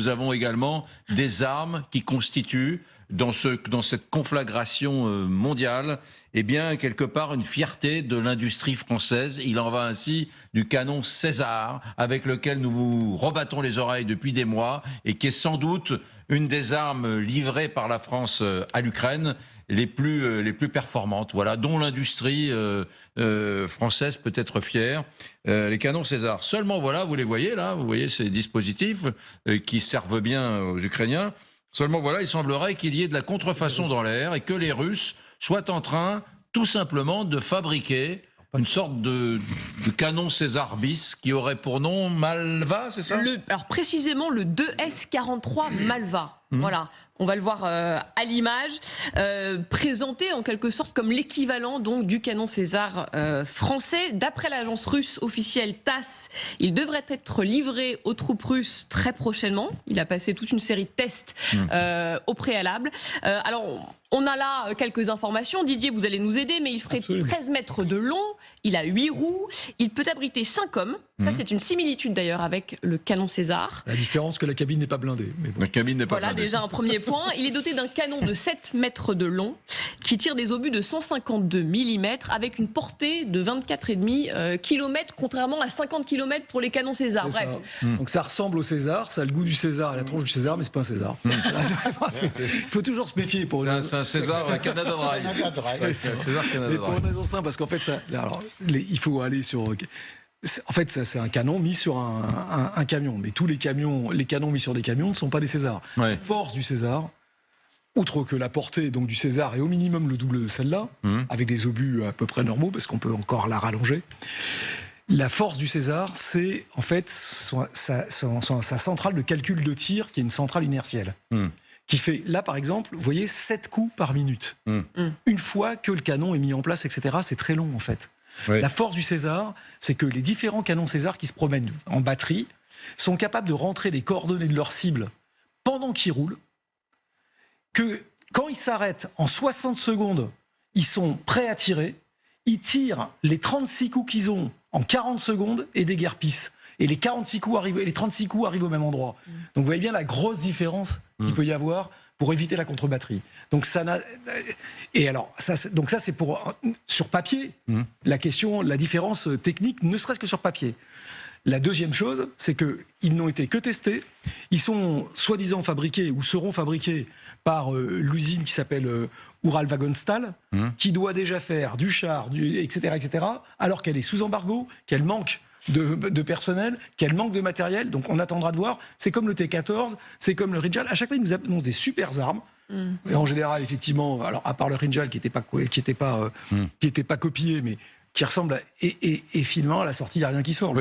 nous avons également des armes qui constituent, dans cette conflagration mondiale, eh bien, quelque part, une fierté de l'industrie française. Il en va ainsi du canon César, avec lequel nous vous rebattons les oreilles depuis des mois, et qui est sans doute une des armes livrées par la France à l'Ukraine les plus performantes, voilà, dont l'industrie française peut être fière. Les canons César. Seulement, voilà, vous les voyez là, vous voyez ces dispositifs qui servent bien aux Ukrainiens. Seulement, voilà, il semblerait qu'il y ait de la contrefaçon dans l'air et que les Russes soient en train, tout simplement, de fabriquer une sorte de canon César bis qui aurait pour nom Malva, c'est ça? Alors précisément le 2S43 Malva. Voilà, on va le voir à l'image, présenté en quelque sorte comme l'équivalent donc du canon César français. D'après l'agence russe officielle TASS, il devrait être livré aux troupes russes très prochainement. Il a passé toute une série de tests au préalable. Alors, on a là quelques informations. Didier, vous allez nous aider, mais il ferait 13 mètres de long, il a 8 roues, il peut abriter 5 hommes. Ça, c'est une similitude d'ailleurs avec le canon César. La différence que la cabine n'est pas blindée. Mais bon. La cabine n'est pas blindée. Voilà, déjà un premier point. Il est doté d'un canon de 7 mètres de long qui tire des obus de 152 mm avec une portée de 24,5 km, contrairement à 50 km pour les canons César. Bref. Donc ça ressemble au César, ça a le goût du César et la tronche du César, mais c'est pas un César. Il faut toujours se méfier pour C'est un César Canada Dry. C'est un César Canada Mais pour Dry. une raison simple, parce qu'en fait, il faut aller sur. En fait, c'est un canon mis sur un camion. Mais tous les canons mis sur des camions ne sont pas des Césars. Ouais. La force du César, outre que la portée donc, du César est au minimum le double de celle-là, avec des obus à peu près normaux, parce qu'on peut encore la rallonger. La force du César, c'est en fait sa centrale de calcul de tir, qui est une centrale inertielle. Qui fait, là par exemple, vous voyez, 7 coups par minute. Une fois que le canon est mis en place, etc., c'est très long en fait. Oui. La force du César, c'est que les différents canons César qui se promènent en batterie sont capables de rentrer les coordonnées de leur cible pendant qu'ils roulent, que quand ils s'arrêtent en 60 secondes, ils sont prêts à tirer, ils tirent les 36 coups qu'ils ont en 40 secondes et déguerpissent. Et les 36 coups arrivent, et les 36 coups arrivent au même endroit. Donc vous voyez bien la grosse différence qu'il peut y avoir pour éviter la contre-batterie. Donc ça n'a... Et alors, ça c'est pour... Sur papier, la différence technique, ne serait-ce que sur papier. La deuxième chose, c'est qu'ils n'ont été que testés. Ils sont soi-disant fabriqués, ou seront fabriqués par l'usine qui s'appelle Uralvagonstall, qui doit déjà faire du char, etc., alors qu'elle est sous embargo, qu'elle manque de personnel, qu'elle manque de matériel. Donc on attendra de voir. C'est comme le T-14, c'est comme le Rinjal. À chaque fois, ils nous annoncent des super armes. Et en général, effectivement, alors à part le Rinjal qui était pas copié, mais qui ressemble et finalement à la sortie, il n'y a rien qui sort.